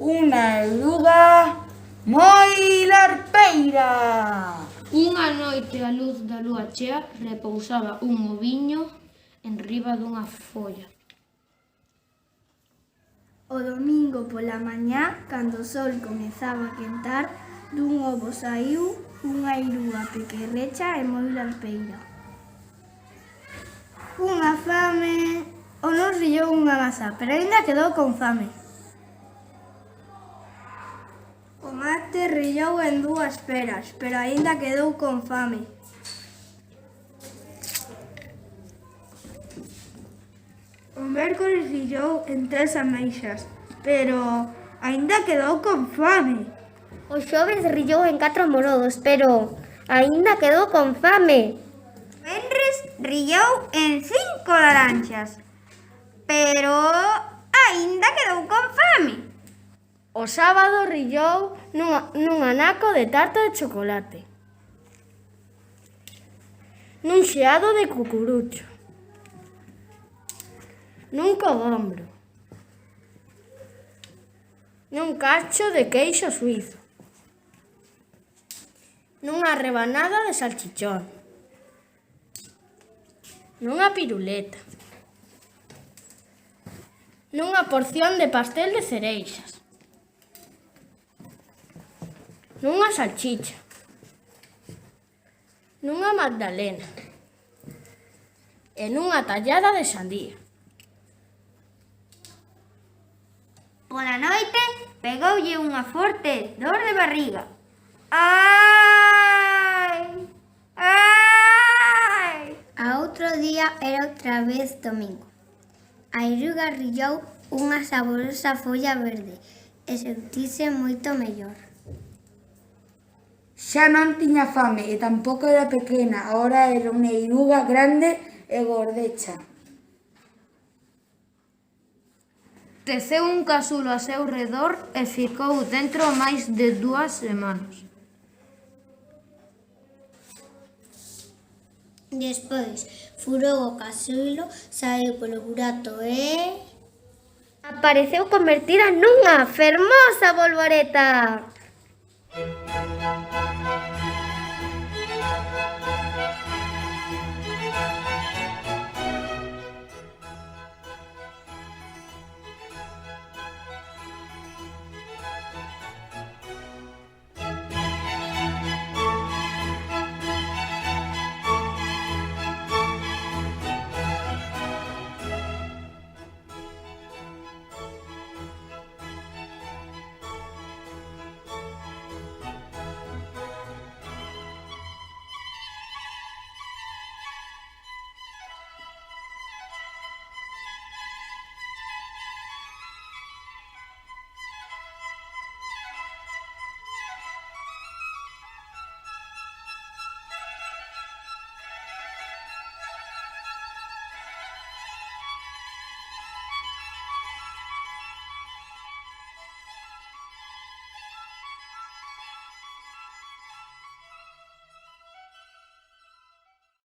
unha eruga moi larpeira. Unha noite á luz da lúa chea repousaba un oviño enriba dunha folla. O domingo pola mañá, cando o sol comezaba a quentar, dun ovo saíu unha eruga pequerrecha e moi larpeira. Unha fame... O non rillou unha masa, pero aínda quedou con fame. O martes rillou en 2 peras, pero aínda quedou con fame. O mércores rillou en 3 ameixas, pero aínda quedou con fame. O xoves rillou en 4 morodos, pero aínda quedou con fame. Venres rillou en 5 laranxas, pero aínda quedou con fame. O sábado rillou nun anaco de tarta de chocolate. Nun xeado de cucurucho. Nun cogombro. Nun cacho de queixo suizo. Nunha rebanada de salchichón. Nunha piruleta. Nunha porción de pastel de cereixas. Nunha salchicha. Nunha magdalena. E nunha tallada de sandía. Pola noite pegoulle unha forte dor de barriga. Ai! Ai! A outro día era outra vez domingo. A eruga rillou unha saborosa folla verde e sentise moito mellor. Xa non tiña fame e tampouco era pequena, agora era unha eruga grande e gordecha. Teceu un casulo a seu redor e ficou dentro máis de 2 semanas. Despois, furou o casulo, saíu polo burato e... Apareceu convertida nunha fermosa bolboreta.